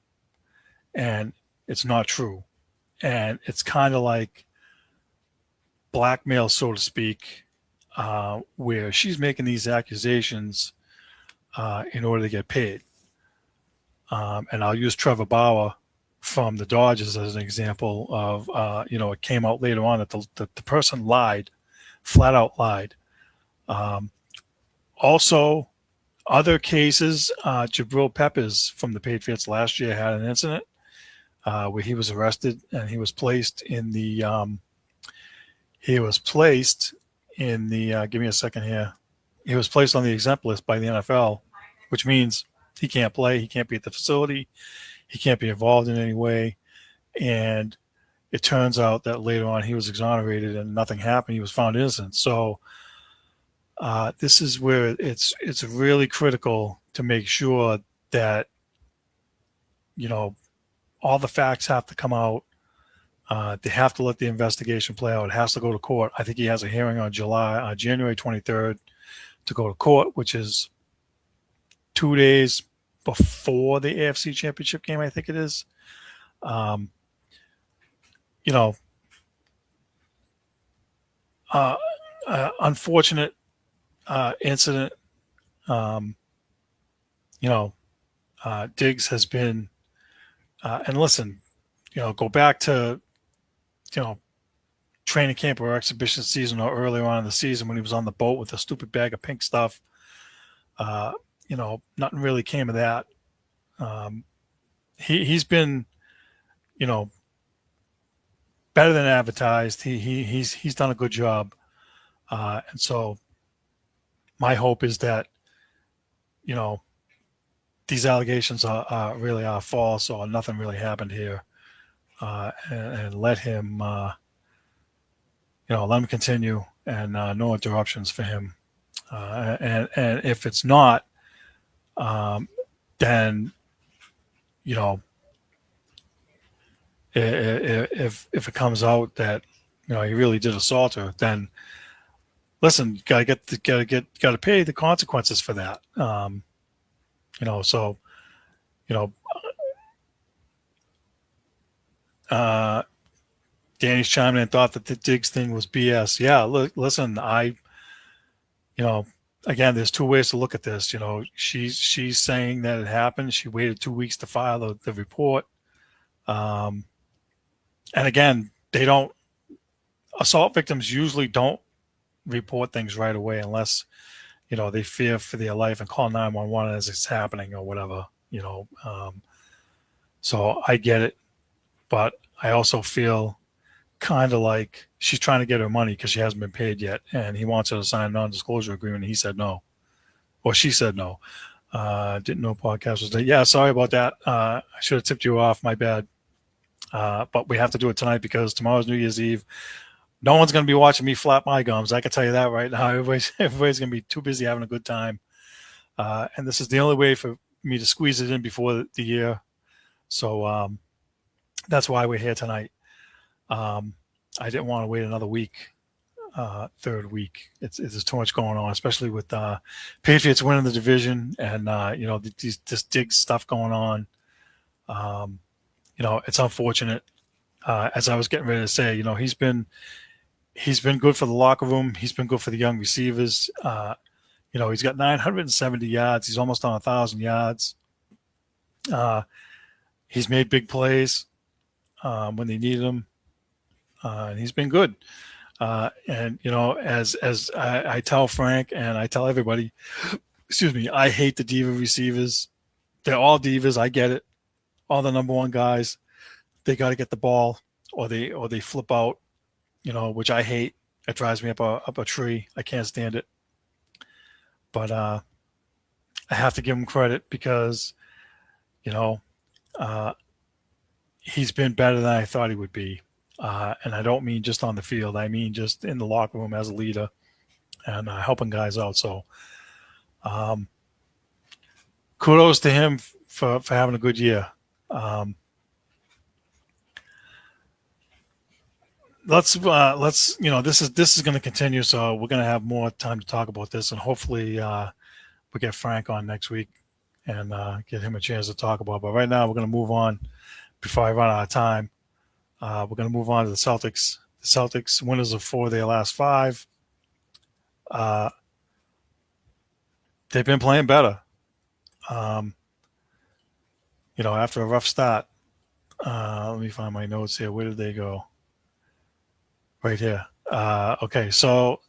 and it's not true. And it's kind of like blackmail, so to speak, where she's making these accusations in order to get paid. And I'll use Trevor Bauer from the Dodgers as an example of, it came out later on that the person lied, flat out lied. Also, other cases, Jabril Peppers from the Patriots last year had an incident where he was arrested and he was placed in the give me a second here. He was placed on the exempt list by the NFL, which means he can't play. He can't be at the facility. He can't be involved in any way. And it turns out that later on he was exonerated and nothing happened. He was found innocent. So this is where it's really critical to make sure that, all the facts have to come out. They have to let the investigation play out. It has to go to court. I think he has a hearing on January 23rd to go to court, which is 2 days before the AFC Championship game, I think it is. Unfortunate incident. Diggs has been, and listen, go back to, training camp or exhibition season or earlier on in the season when he was on the boat with a stupid bag of pink stuff. Nothing really came of that. He's been, better than advertised. He's done a good job. And so my hope is that, these allegations are really false or nothing really happened here. And let him, let him continue and no interruptions for him. And if it's not, then, if it comes out that, he really did assault her, then listen, gotta pay the consequences for that. So you know, uh, Danny's chiming in and thought that the Diggs thing was BS. Yeah, listen, you know, again, there's two ways to look at this. She's saying that it happened. She waited 2 weeks to file the report. And again, assault victims usually don't report things right away unless, they fear for their life and call 911 as it's happening or whatever, so I get it. But I also feel kind of like she's trying to get her money because she hasn't been paid yet. And he wants her to sign a non-disclosure agreement. And he said no. Or she said no. Didn't know podcast was there. Yeah, sorry about that. I should have tipped you off. My bad. But we have to do it tonight because tomorrow's New Year's Eve. No one's going to be watching me flap my gums. I can tell you that right now. Everybody's going to be too busy having a good time. And this is the only way for me to squeeze it in before the year. So that's why we're here tonight. I didn't want to wait another week, third week. There's too much going on, especially with Patriots winning the division and, this Diggs stuff going on. It's unfortunate. As I was getting ready to say, he's been good for the locker room. He's been good for the young receivers. He's got 970 yards. He's almost on 1,000 yards. He's made big plays when they needed him. And he's been good. As I tell Frank and I tell everybody, excuse me, I hate the diva receivers. They're all divas. I get it. All the number one guys, they got to get the ball or they flip out, which I hate. It drives me up a tree. I can't stand it. But I have to give him credit because, he's been better than I thought he would be. And I don't mean just on the field. I mean just in the locker room as a leader and helping guys out. So kudos to him for having a good year. Let's this is going to continue, so we're going to have more time to talk about this, and hopefully we get Frank on next week and get him a chance to talk about it. But right now we're going to move on before I run out of time. We're going to move on to the Celtics. The Celtics, winners of 4 of their last 5. They've been playing better. After a rough start. Let me find my notes here. Where did they go? Right here. Okay, so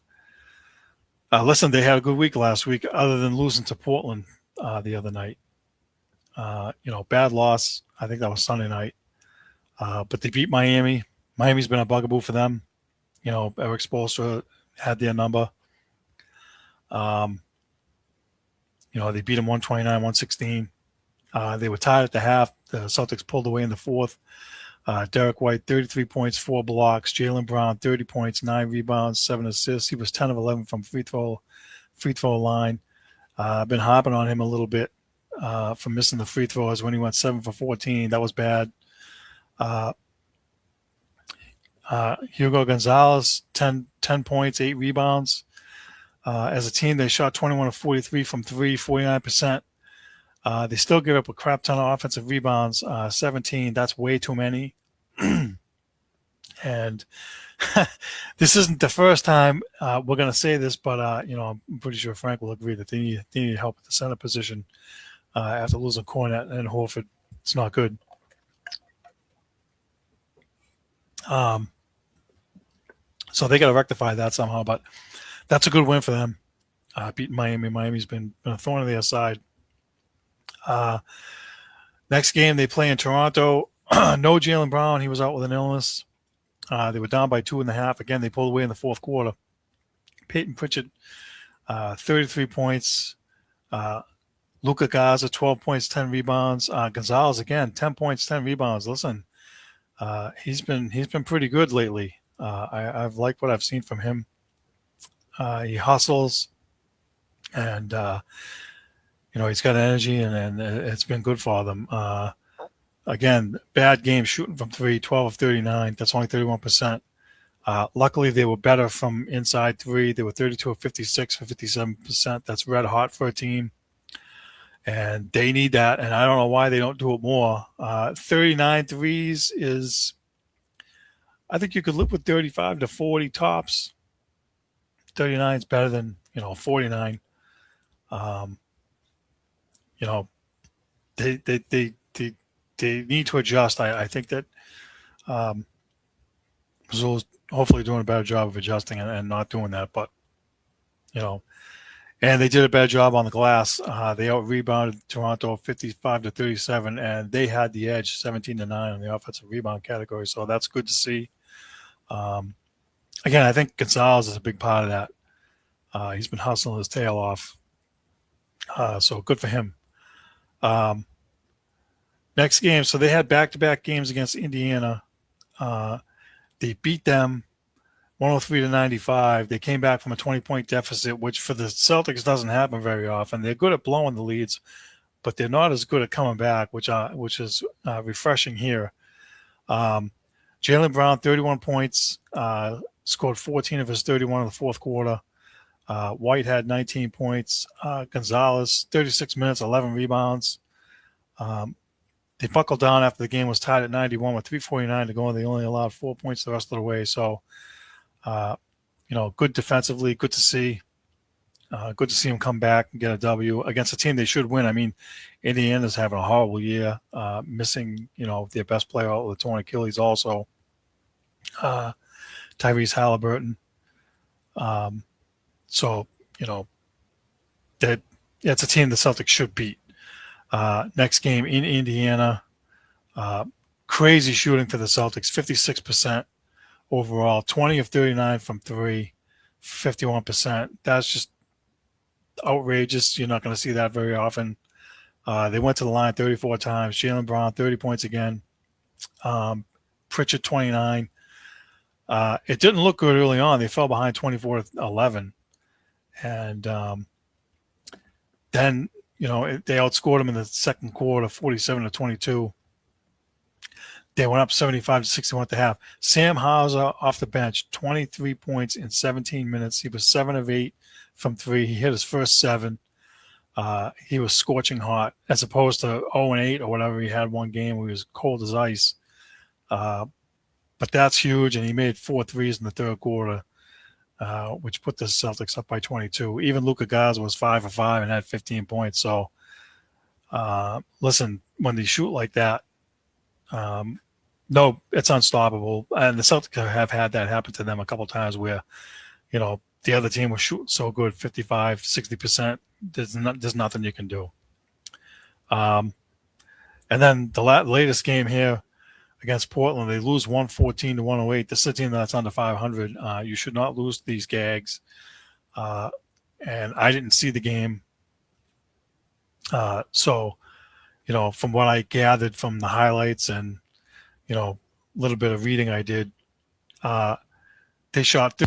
listen, they had a good week last week other than losing to Portland the other night. Bad loss. I think that was Sunday night. But they beat Miami. Miami's been a bugaboo for them. Eric Spoelstra had their number. They beat them 129-116. They were tied at the half. The Celtics pulled away in the fourth. Derek White, 33 points, 4 blocks. Jaylen Brown, 30 points, 9 rebounds, 7 assists. He was 10 of 11 from free throw line. I've been hopping on him a little bit for missing the free throws when he went 7 for 14. That was bad. Hugo Gonzalez, 10 points, 8 rebounds. As a team, they shot 21 of 43 from 3, 49%. They still give up a crap ton of offensive rebounds, 17. That's way too many. And this isn't the first time we're going to say this, but, I'm pretty sure Frank will agree that they need help at the center position after losing Cornette and Horford. It's not good. So they got to rectify that somehow, but that's a good win for them. Beating Miami. Miami's been a thorn in their side. Next game, they play in Toronto. No Jaylen Brown. He was out with an illness. They were down by 2.5. Again, they pulled away in the fourth quarter. Peyton Pritchard, 33 points. Luka Garza, 12 points, 10 rebounds. Gonzalez, again, 10 points, 10 rebounds. Listen, he's been pretty good lately. I've liked what I've seen from him. He hustles, and he's got energy, and it's been good for them. Again, bad game shooting from 3, 12 of 39. That's only 31%. Luckily, they were better from inside three. They were 32 of 56 for 57%. That's red hot for a team. And they need that, and I don't know why they don't do it more. 39 threes is, I think you could live with 35 to 40 tops. 39 is better than, 49. Um, you know, they need to adjust. I think that Missoula's hopefully doing a better job of adjusting and not doing that. But, and they did a better job on the glass. They out-rebounded Toronto 55 to 37, and they had the edge 17 to 9 on the offensive rebound category. So that's good to see. Again, I think Gonzalez is a big part of that. He's been hustling his tail off. So good for him. Next game, so they had back-to-back games against Indiana. They beat them 103 to 95. They came back from a 20-point deficit, which for the Celtics doesn't happen very often. They're good at blowing the leads, but they're not as good at coming back, which is refreshing here. Jaylen Brown, 31 points, scored 14 of his 31 in the fourth quarter. White had 19 points. Gonzalez, 36 minutes, 11 rebounds. They buckled down after the game was tied at 91 with 3:49 to go, and they only allowed 4 points the rest of the way. So, good defensively, good to see. Good to see them come back and get a W against a team they should win. I mean, Indiana's having a horrible year, missing, their best player out with a torn Achilles also, Tyrese Halliburton. So, it's a team the Celtics should beat. Next game in Indiana, crazy shooting for the Celtics, 56% overall, 20 of 39 from three, 51%. That's just outrageous. You're not going to see that very often. They went to the line 34 times. Jaylen Brown, 30 points again. Pritchard, 29. It didn't look good early on. They fell behind 24-11. And then, they outscored them in the second quarter, 47 to 22. They went up 75 to 61 at the half. Sam Hauser off the bench, 23 points in 17 minutes. He was 7 of 8 from three. He hit his first 7. He was scorching hot, as opposed to 0 and 8 or whatever. He had one game where he was cold as ice. But that's huge, and he made 4 threes in the third quarter, which put the Celtics up by 22. Even Luka Garza was 5 of 5 and had 15 points. So, listen, when they shoot like that, no, it's unstoppable. And the Celtics have had that happen to them a couple of times where, the other team was shooting so good, 55, 60%. There's nothing you can do. And then the latest game here against Portland, they lose 114 to 108. This is a team that's under 500. You should not lose these gags. And I didn't see the game. So, from what I gathered from the highlights and, a little bit of reading I did, they shot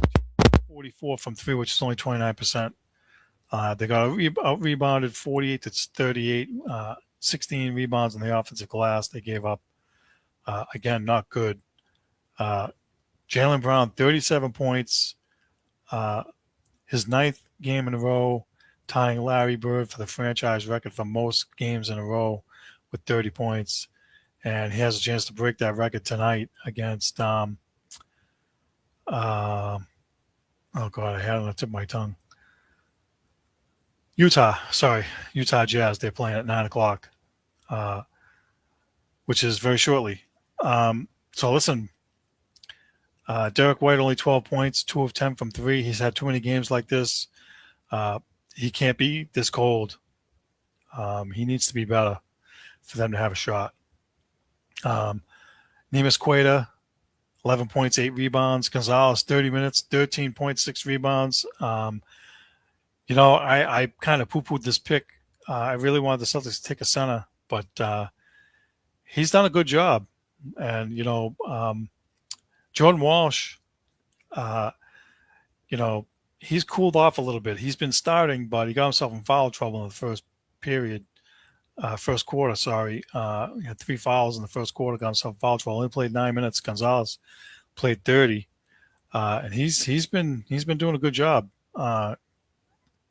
44 from three, which is only 29%. They got rebounded 48 to 38, 16 rebounds on the offensive glass. They gave up. Again, not good. Jaylen Brown, 37 points. His 9th game in a row, tying Larry Bird for the franchise record for most games in a row with 30 points. And he has a chance to break that record tonight against, oh, God, I had it on the tip of my tongue. Utah Jazz. They're playing at 9 o'clock, which is very shortly. So listen, Derek White only 12 points, 2 of 10 from three. He's had too many games like this. He can't be this cold. He needs to be better for them to have a shot. Neemias Queta, 11 points, 8 rebounds. Gonzalez, 30 minutes, 13 points, 6 rebounds. I kind of poo-pooed this pick. I really wanted the Celtics to take a center, but he's done a good job. And, Jordan Walsh, he's cooled off a little bit. He's been starting, but he got himself in foul trouble in the first quarter. He had 3 fouls in the first quarter, got himself in foul trouble. Only played 9 minutes. Gonzalez played 30. and he's been doing a good job.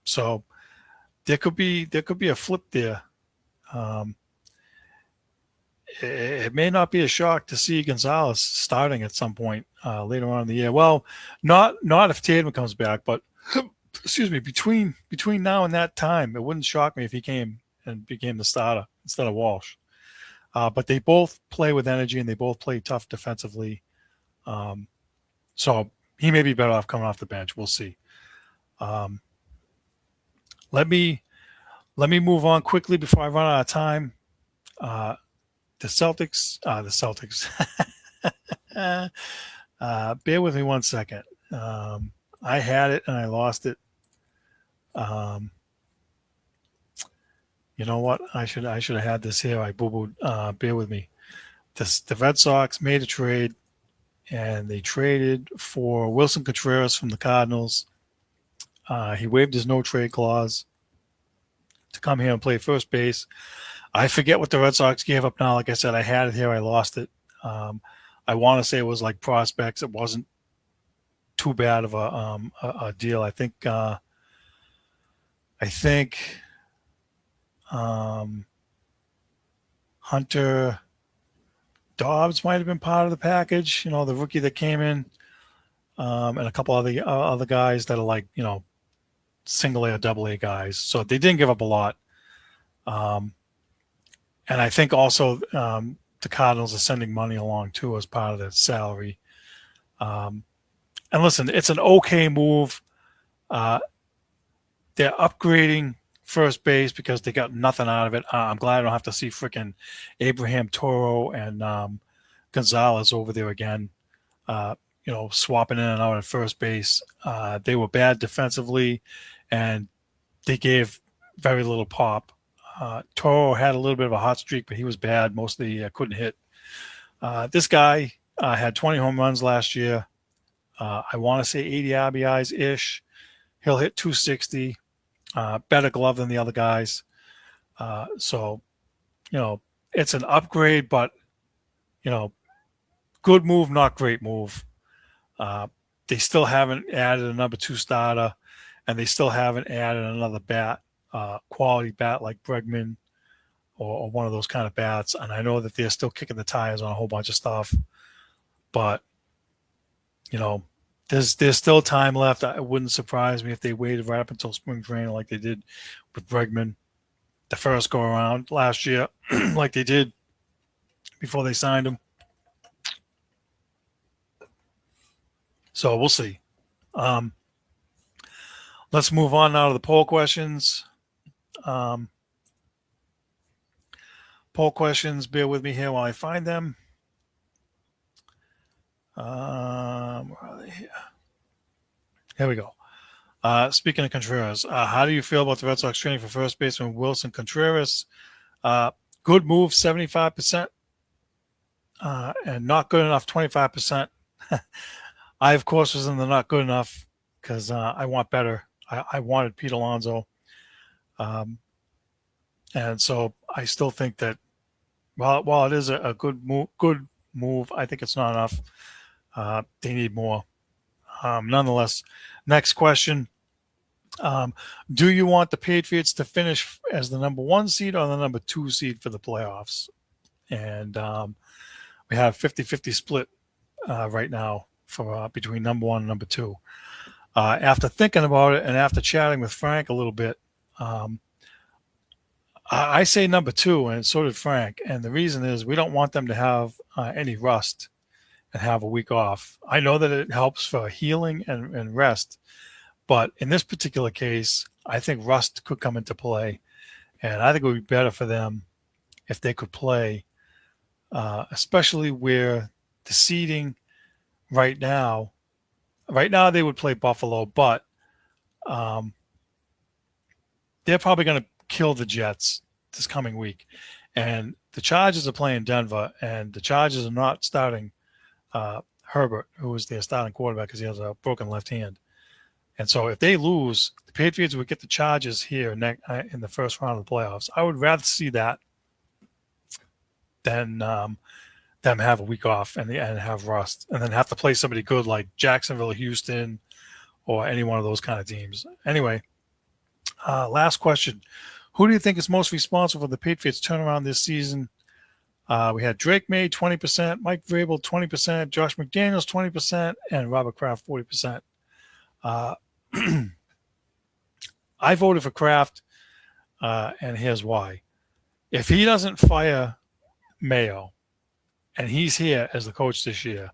So there could be a flip there. Um, it may not be a shock to see Gonzalez starting at some point later on in the year. Well, not if Tatum comes back, but excuse me, between now and that time, it wouldn't shock me if he came and became the starter instead of Walsh. But they both play with energy and they both play tough defensively. So he may be better off coming off the bench. We'll see. Let me move on quickly before I run out of time. The Celtics. Bear with me 1 second. I had it and I lost it. You know what? I should have had this here. I boo-booed. Bear with me. The Red Sox made a trade, and they traded for Wilson Contreras from the Cardinals. He waived his no-trade clause to come here and play first base. I forget what the Red Sox gave up now. Like I said, I had it here. I lost it. I want to say it was like prospects. It wasn't too bad of a deal. I think Hunter Dobbs might have been part of the package. The rookie that came in, and a couple of the other guys that are like single A or double A guys. So they didn't give up a lot. And I think also the Cardinals are sending money along too as part of their salary. And listen, it's an okay move. They're upgrading first base because they got nothing out of it. I'm glad I don't have to see freaking Abraham Toro and Gonzalez over there again, swapping in and out at first base. They were bad defensively, and they gave very little pop. Toro had a little bit of a hot streak, but he was bad. Mostly couldn't hit. This guy had 20 home runs last year. I want to say 80 RBIs-ish. He'll hit 260. Better glove than the other guys. So, it's an upgrade, but, good move, not great move. They still haven't added a number 2 starter, and they still haven't added another bat. Quality bat like Bregman or one of those kind of bats. And I know that they're still kicking the tires on a whole bunch of stuff, but there's still time left. It wouldn't surprise me if they waited right up until spring training like they did with Bregman the first go around last year, like they did before they signed him. So we'll see. Let's move on now to the poll questions. Poll questions, bear with me here while I find them. Where are they here? Here we go. Speaking of Contreras, how do you feel about the Red Sox trading for first baseman Wilson Contreras? Good move, 75%, and not good enough, 25%. I, of course, was in the not good enough because I want better. I wanted Pete Alonso. And so I still think that while it is a good move, I think it's not enough. They need more. Nonetheless, next question. Do you want the Patriots to finish as the number 1 seed or the number 2 seed for the playoffs? And we have 50-50 split right now for between number 1 and number 2. After thinking about it and after chatting with Frank a little bit, I say number 2, and so did Frank. And the reason is we don't want them to have any rust and have a week off. I know that it helps for healing and rest, but in this particular case, I think rust could come into play. And I think it would be better for them if they could play, especially where the seeding right now they would play Buffalo, but they're probably going to kill the Jets this coming week. And the Chargers are playing Denver, and the Chargers are not starting Herbert, who is their starting quarterback because he has a broken left hand. And so if they lose, the Patriots would get the Chargers here in the first round of the playoffs. I would rather see that than them have a week off and have rust, and then have to play somebody good like Jacksonville, Houston, or any one of those kind of teams. Anyway, last question. Who do you think is most responsible for the Patriots turnaround this season? We had Drake May, 20%, Mike Vrabel, 20%, Josh McDaniels, 20%, and Robert Kraft, 40%. I voted for Kraft, and here's why. If he doesn't fire Mayo, and he's here as the coach this year,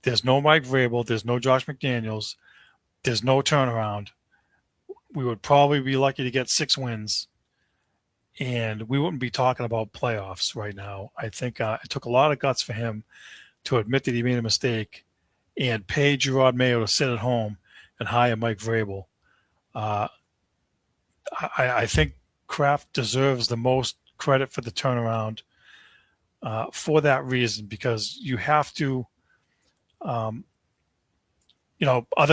there's no Mike Vrabel, there's no Josh McDaniels, there's no turnaround. We would probably be lucky to get 6 wins, and we wouldn't be talking about playoffs right now. I think it took a lot of guts for him to admit that he made a mistake and pay Gerard Mayo to sit at home and hire Mike Vrabel. I think Kraft deserves the most credit for the turnaround for that reason, because you have to, other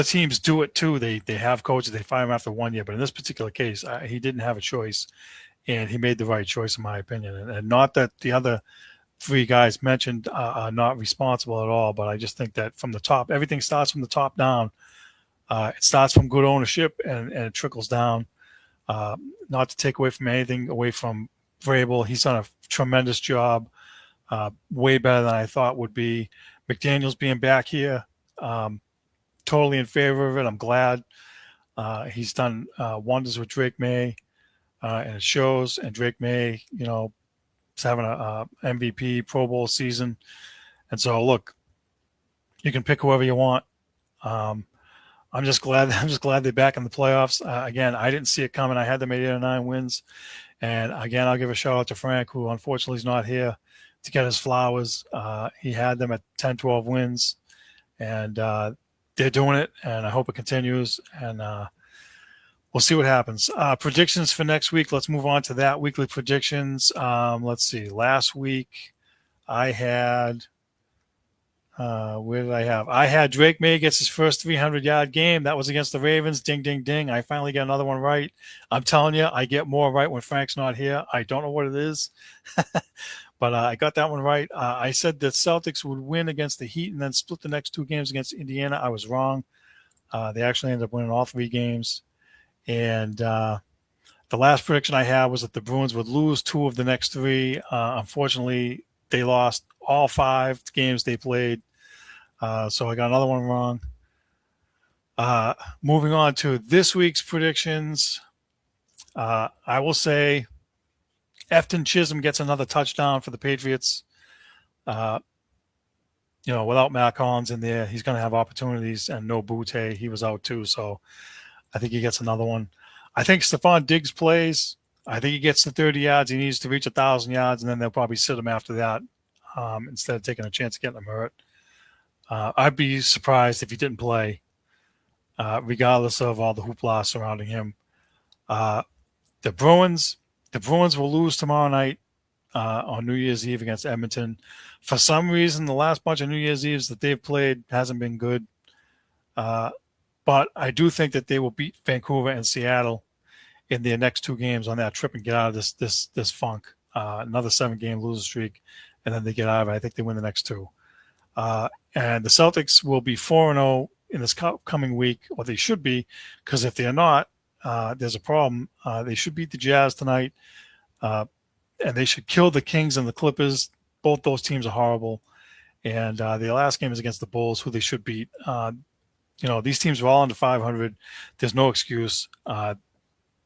teams do it too. They have coaches, they fire him after 1 year, but in this particular case, he didn't have a choice, and he made the right choice, in my opinion. And not that the other 3 guys mentioned are not responsible at all, but I just think that from the top, everything starts from the top down. It starts from good ownership, and it trickles down. Not to take away from anything away from Vrabel. He's done a tremendous job, way better than I thought would be. McDaniels being back here, totally in favor of it. I'm glad. He's done wonders with Drake May, and it shows. And Drake May, is having a MVP Pro Bowl season. And so, look, you can pick whoever you want. I'm just glad they're back in the playoffs. Again, I didn't see it coming. I had them at 8 or 9 wins. And again, I'll give a shout out to Frank, who unfortunately is not here to get his flowers. He had them at 10, 12 wins, and they're doing it, and I hope it continues. And we'll see what happens. Predictions for next week. Let's move on to that. Weekly predictions. Let's see. Last week I had where did I have? I had Drake May gets his first 300-yard game. That was against the Ravens. Ding, ding, ding. I finally got another one right. I'm telling you, I get more right when Frank's not here. I don't know what it is, but I got that one right. I said that Celtics would win against the Heat and then split the next 2 games against Indiana. I was wrong. They actually ended up winning all 3 games. And the last prediction I had was that the Bruins would lose 2 of the next 3. Unfortunately, they lost all 5 games they played. So I got another one wrong. Moving on to this week's predictions. I will say Efton Chisholm gets another touchdown for the Patriots. Without Matt Collins in there, he's going to have opportunities, and no Butte. He was out too. So I think he gets another one. I think Stephon Diggs plays. I think he gets the 30 yards. He needs to reach 1,000 yards, and then they'll probably sit him after that instead of taking a chance of getting him hurt. I'd be surprised if he didn't play, regardless of all the hoopla surrounding him. The Bruins will lose tomorrow night on New Year's Eve against Edmonton. For some reason, the last bunch of New Year's Eves that they've played hasn't been good. But I do think that they will beat Vancouver and Seattle in their next 2 games on that trip and get out of this funk. Another 7-game losing streak, and then they get out of it. I think they win the next 2. And the Celtics will be 4-0 in this coming week, or they should be, because if they're not, there's a problem. They should beat the Jazz tonight, and they should kill the Kings and the Clippers. Both those teams are horrible. And the last game is against the Bulls, who they should beat. These teams are all under 500. There's no excuse.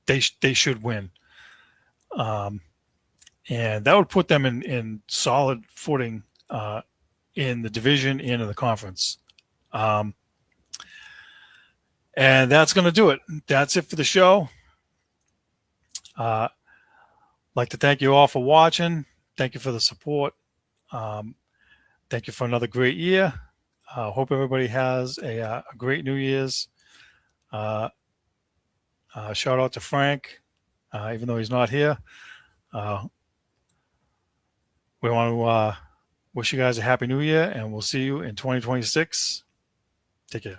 They should win. And that would put them in solid footing in the division and in the conference. And that's going to do it. That's it for the show. I'd like to thank you all for watching. Thank you for the support. Thank you for another great year. Hope everybody has a great New Year's. Shout out to Frank, even though he's not here. We want to wish you guys a happy New Year, and we'll see you in 2026. Take care.